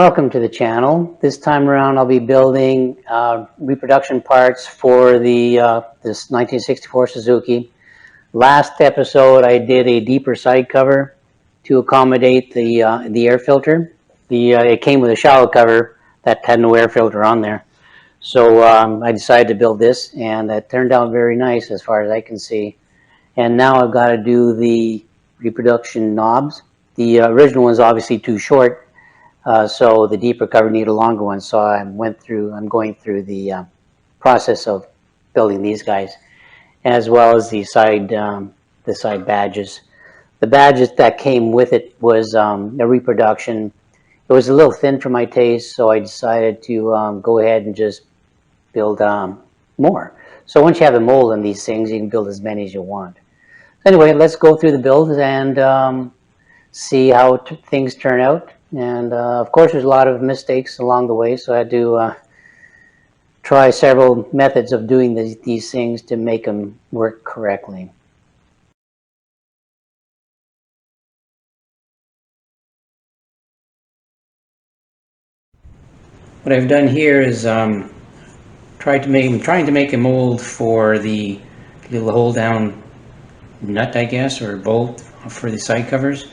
Welcome to the channel. This time around I'll be building reproduction parts for the this 1964 Suzuki. Last episode I did a deeper side cover to accommodate the air filter. It came with a shallow cover that had no air filter on there. So I decided to build this, and it turned out very nice as far as I can see. And now I've got to do the reproduction knobs. The original one's obviously too short, so the deeper cover needed a longer one. So I'm going through the process of building these guys, as well as the side badges. The badges that came with it was a reproduction. It was a little thin for my taste, so I decided to go ahead and just build more. So once you have a mold on these things, you can build as many as you want. Anyway, let's go through the build and see how things turn out. And of course, there's a lot of mistakes along the way, so I had to try several methods of doing these things to make them work correctly. What I've done here is trying to make a mold for the little hold down nut, I guess, or bolt for the side covers.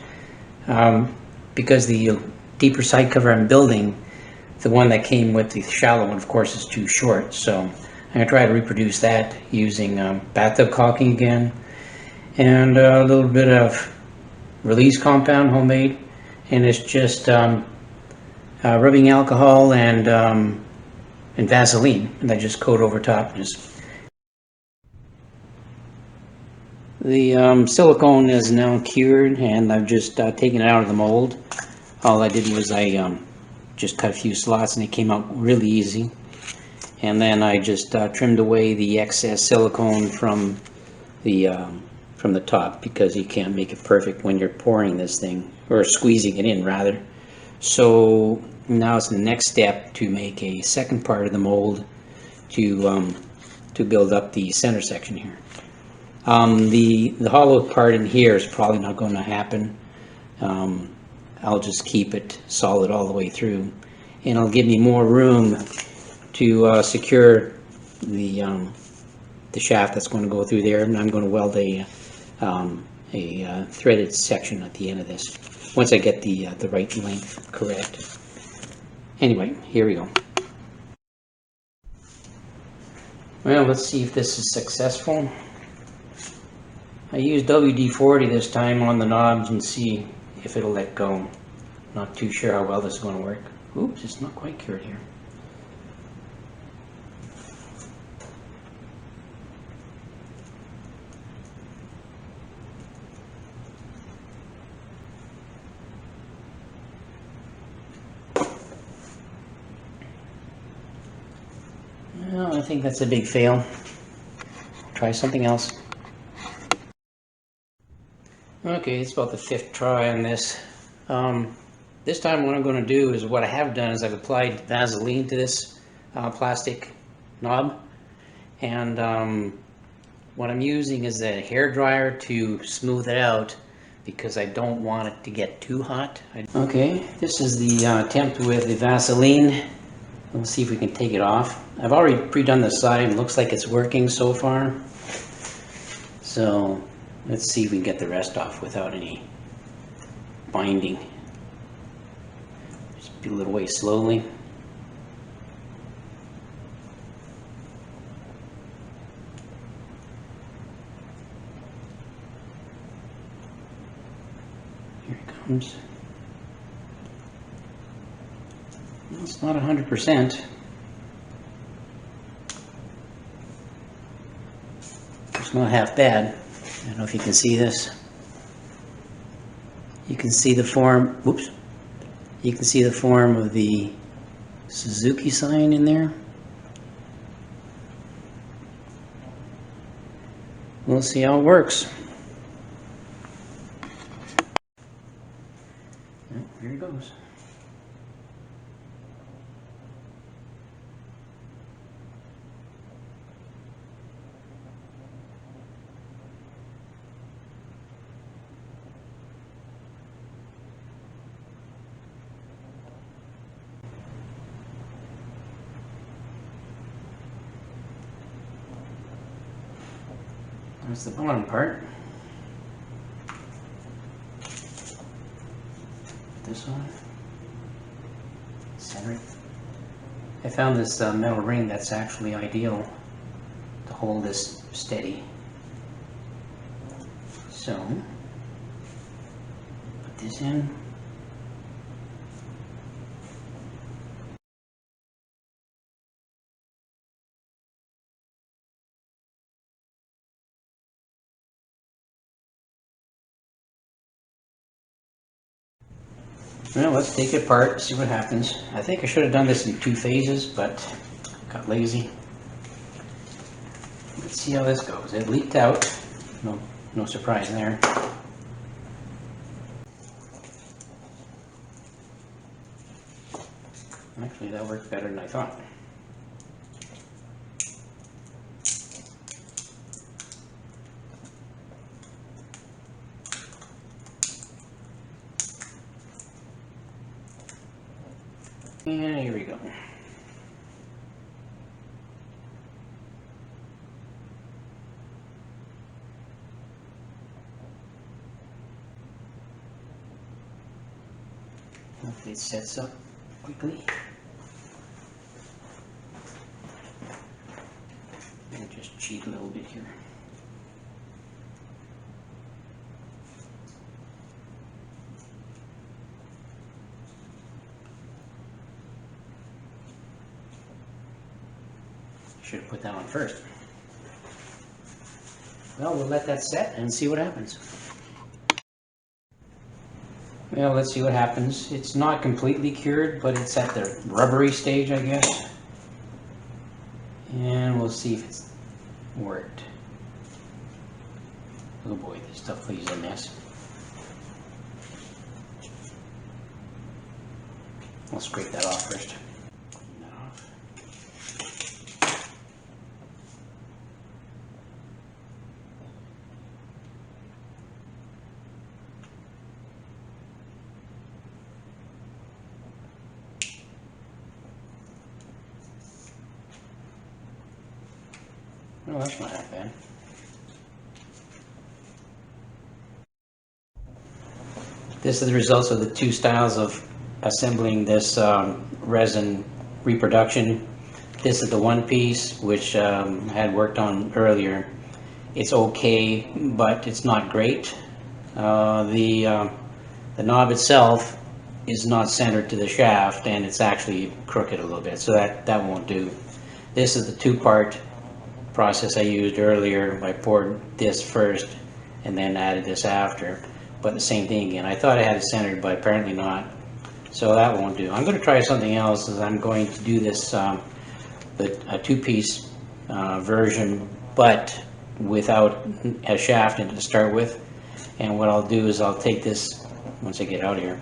Because the deeper side cover I'm building, the one that came with the shallow one, of course, is too short. So I'm going to try to reproduce that using bathtub caulking again, and a little bit of release compound, homemade, and it's just rubbing alcohol and Vaseline, and I just coat over top. The silicone is now cured, and I've just taken it out of the mold. All I did was I just cut a few slots, and it came out really easy. And then I just trimmed away the excess silicone from the top, because you can't make it perfect when you're pouring this thing, or squeezing it in rather. So now it's the next step to make a second part of the mold to build up the center section here. The hollow part in here is probably not going to happen. I'll just keep it solid all the way through, and it'll give me more room to secure the shaft that's going to go through there. And I'm going to weld a threaded section at the end of this once I get the right length correct. Anyway, here we go. Well, let's see if this is successful. I used WD-40 this time on the knobs and see if it'll let go. Not too sure how well this is going to work. Oops, it's not quite cured here. Well, I think that's a big fail. Try something else. Okay, it's about the 5th try on this. This time what I'm going to do is, what I have done is I've applied Vaseline to this plastic knob, and what I'm using is a hair dryer to smooth it out, because I don't want it to get too hot. Okay, this is the attempt with the Vaseline. Let's see if we can take it off. I've already pre-done the side, and it looks like it's working so far. So let's see if we can get the rest off without any binding. Just peel it away slowly. Here it comes. Well, it's not 100%. It's not half bad. I don't know if you can see this. You can see the form, whoops. You can see the form of the Suzuki sign in there. We'll see how it works. Here it goes. That's the bottom part. This one. Center it. I found this metal ring that's actually ideal to hold this steady. So, put this in. Well, let's take it apart, see what happens. I think I should have done this in 2 phases, but got lazy. Let's see how this goes. It leaked out. No surprise there. Actually, that worked better than I thought. And here we go. Hopefully it sets up quickly. And just cheat a little bit here. Should have put that on first. Well, we'll let that set and see what happens. Well, let's see what happens. It's not completely cured, but it's at the rubbery stage, I guess. And we'll see if it's worked. Oh boy, this stuff leaves a mess. I'll scrape that off first. Clean that off. Oh, that's not that bad. This is the results of the 2 styles of assembling this resin reproduction. This is the one piece which I had worked on earlier. It's okay, but it's not great. The knob itself is not centered to the shaft, and it's actually crooked a little bit, so that won't do. This is the 2-part process I used earlier. I poured this first and then added this after, but the same thing again. I thought I had it centered, but apparently not, so that won't do. I'm going to try something else. Is I'm going to do this a 2-piece version, but without a shaft in it to start with. And what I'll do is I'll take this, once I get out here,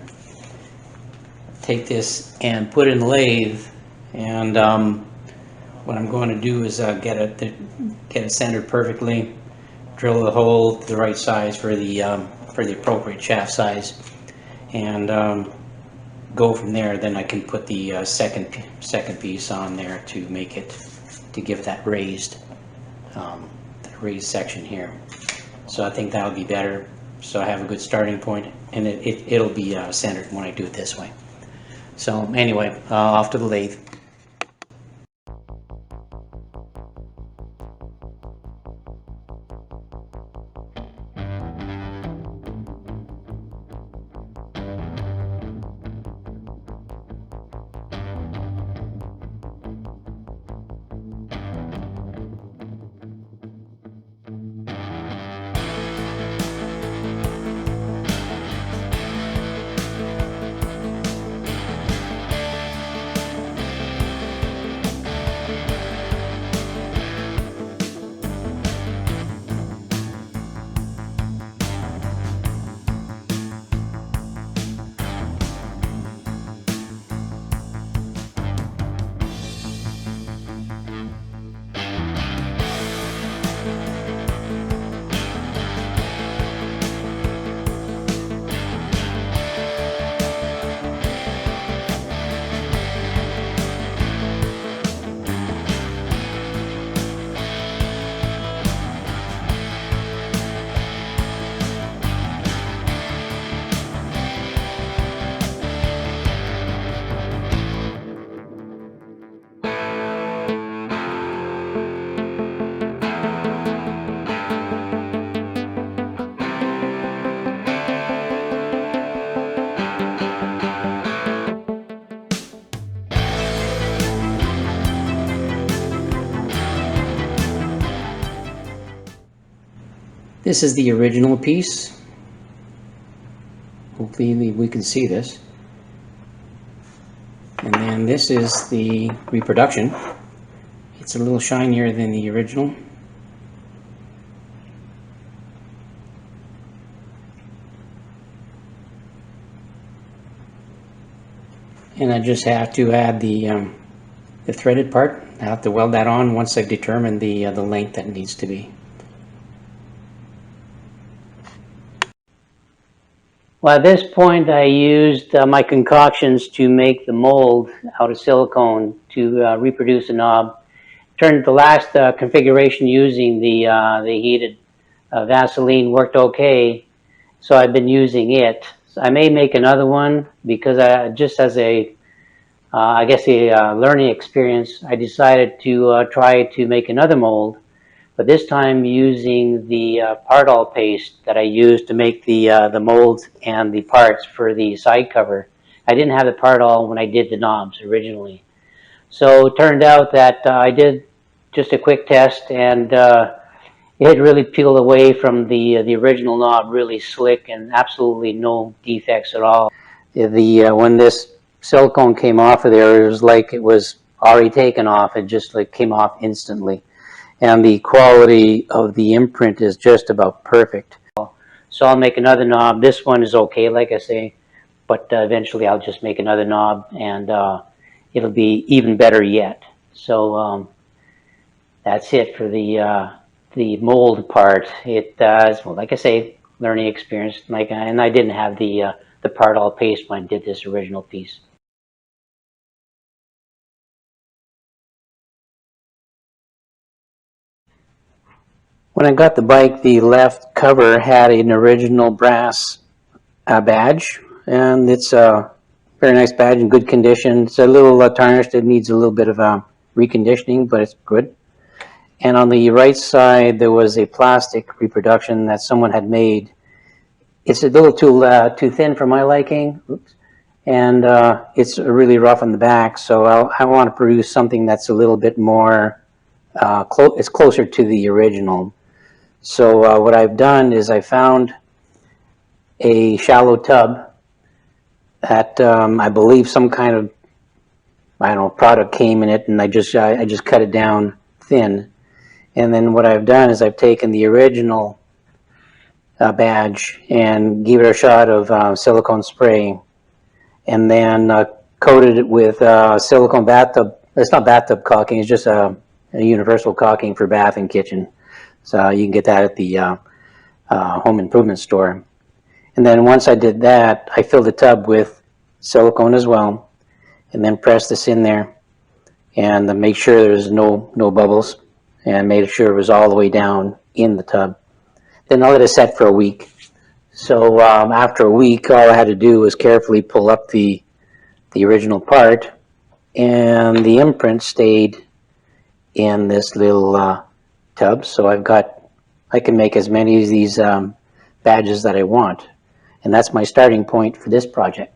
take this and put it in the lathe, and what I'm going to do is get it centered perfectly, drill the hole to the right size for the appropriate shaft size, and go from there. Then I can put the second piece on there to make it, to give that raised section here. So I think that'll be better. So I have a good starting point, and it'll be centered when I do it this way. So anyway, off to the lathe. This is the original piece. Hopefully we can see this. And then this is the reproduction. It's a little shinier than the original. And I just have to add the threaded part. I have to weld that on once I've determined the length that it needs to be. Well, at this point I used my concoctions to make the mold out of silicone to reproduce a knob. Turned the last configuration using the heated Vaseline worked okay, so I've been using it. So I may make another one because just as a I guess a learning experience, I decided to try to make another mold, but this time using the Pardal paste that I used to make the molds and the parts for the side cover. I didn't have the Pardal when I did the knobs originally. So it turned out that I did just a quick test, and it had really peeled away from the original knob, really slick and absolutely no defects at all. When this silicone came off of there, it was like it was already taken off. It just like came off instantly, and the quality of the imprint is just about perfect. So I'll make another knob. This one is okay, like I say, but eventually I'll just make another knob, and it'll be even better yet. So that's it for the mold part. It does, well, like I say, learning experience. And I didn't have the Pardal paste when I did this original piece. When I got the bike, the left cover had an original brass badge, and it's a very nice badge in good condition. It's a little tarnished. It needs a little bit of reconditioning, but it's good. And on the right side, there was a plastic reproduction that someone had made. It's a little too thin for my liking. Oops. And it's really rough on the back, so I want to produce something that's a little bit more, it's closer to the original. So what I've done is I found a shallow tub that I believe some kind of, I don't know, product came in it, and I just cut it down thin. And then what I've done is I've taken the original badge and give it a shot of silicone spray, and then coated it with silicone bathtub. It's not bathtub caulking, it's just a universal caulking for bath and kitchen. So you can get that at the home improvement store. And then once I did that, I filled the tub with silicone as well, and then pressed this in there and make sure there's no bubbles, and made sure it was all the way down in the tub. Then I let it set for a week. So after a week, all I had to do was carefully pull up the original part, and the imprint stayed in this little tub. So I can make as many of these badges that I want, and that's my starting point for this project.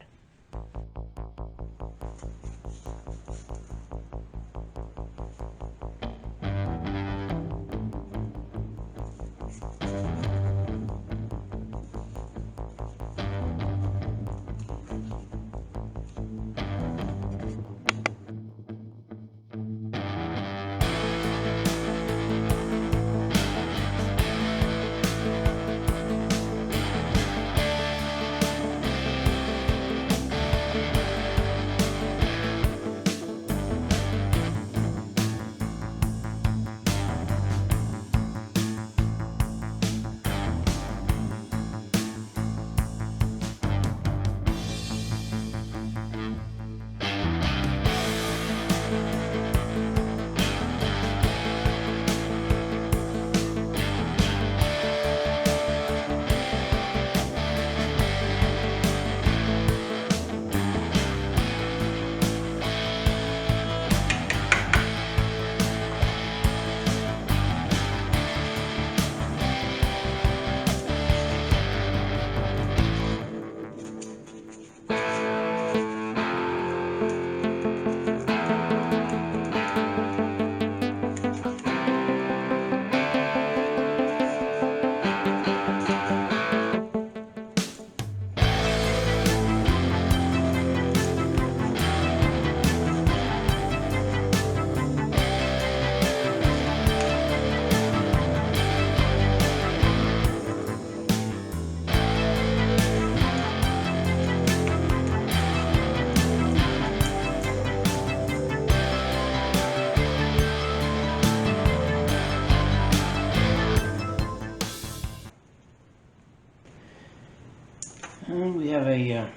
And we have an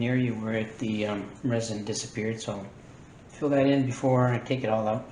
area where the resin disappeared, so I'll fill that in before I take it all out.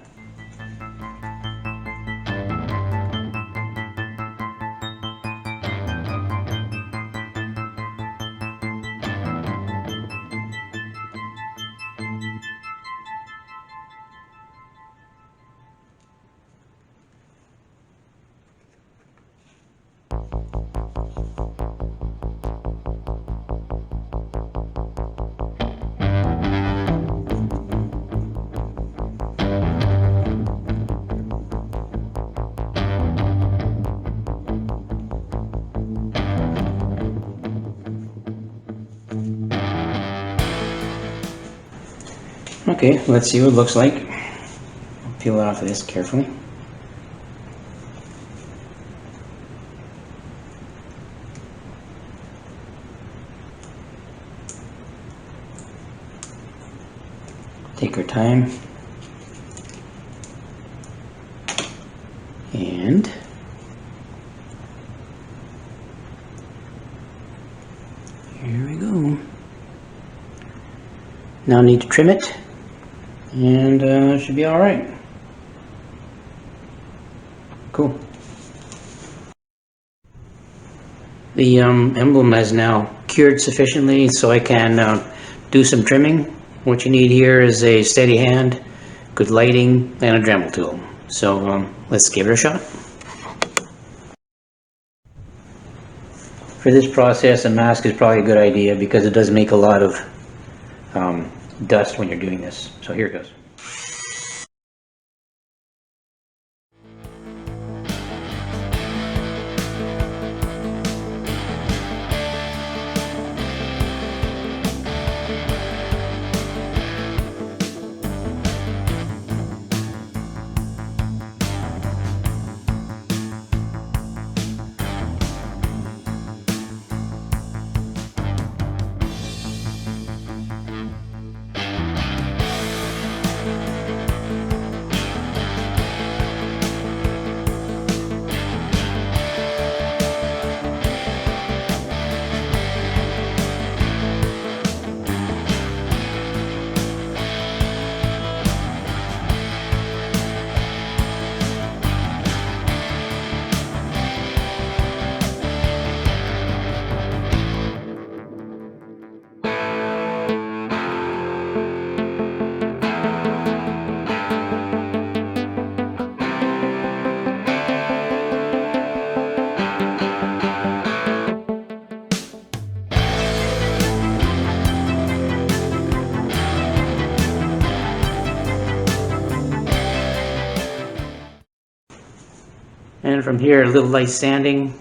Okay, let's see what it looks like. I'll peel it off of this carefully. Take our time. And here we go. Now I need to trim it, and it should be all right. Cool. The emblem has now cured sufficiently so I can do some trimming. What you need here is a steady hand, good lighting, and a Dremel tool. So let's give it a shot. For this process, a mask is probably a good idea because it does make a lot of dust when you're doing this. So here it goes. And from here, a little light sanding,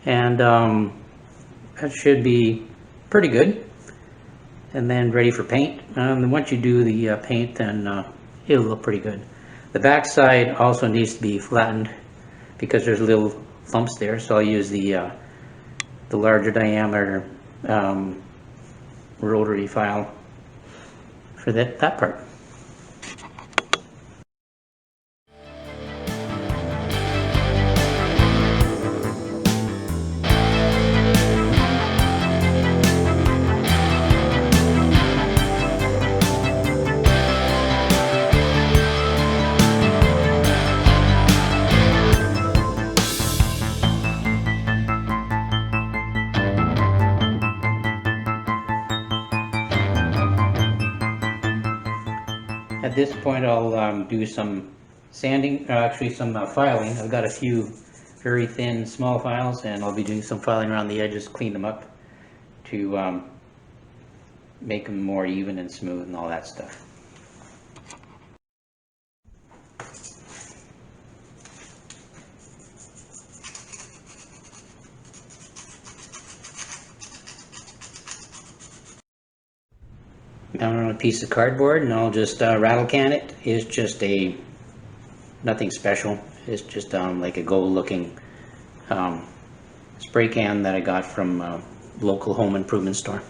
and that should be pretty good. And then ready for paint. And once you do the paint, then it'll look pretty good. The back side also needs to be flattened because there's little lumps there, so I'll use the larger diameter rotary file for that part. At this point, I'll do some sanding, actually some filing. I've got a few very thin, small files, and I'll be doing some filing around the edges, clean them up to make them more even and smooth and all that stuff. Now on a piece of cardboard, and I'll just rattle can it. It's just nothing special. It's just like a gold-looking spray can that I got from a local home improvement store.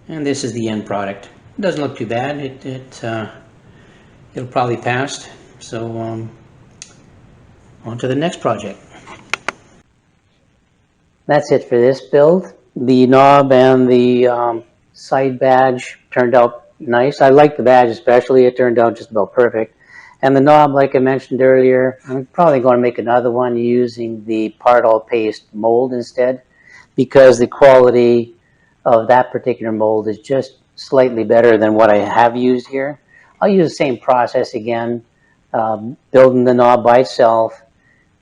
And this is the end product. It doesn't look too bad. It'll probably pass. So on to the next project. That's it for this build. The knob and the side badge turned out nice. I like the badge especially. It turned out just about perfect. And the knob, like I mentioned earlier, I'm probably going to make another one using the part all paste mold instead, because the quality of that particular mold is just slightly better than what I have used here. I'll use the same process again, building the knob by itself,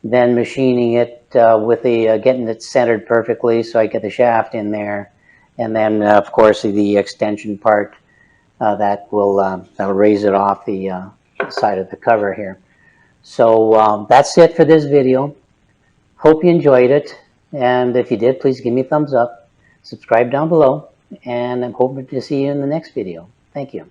then machining it with the getting it centered perfectly so I get the shaft in there, and then of course the extension part that'll raise it off the side of the cover here. So that's it for this video. Hope you enjoyed it, and if you did, please give me a thumbs up, subscribe down below, and I'm hoping to see you in the next video. Thank you.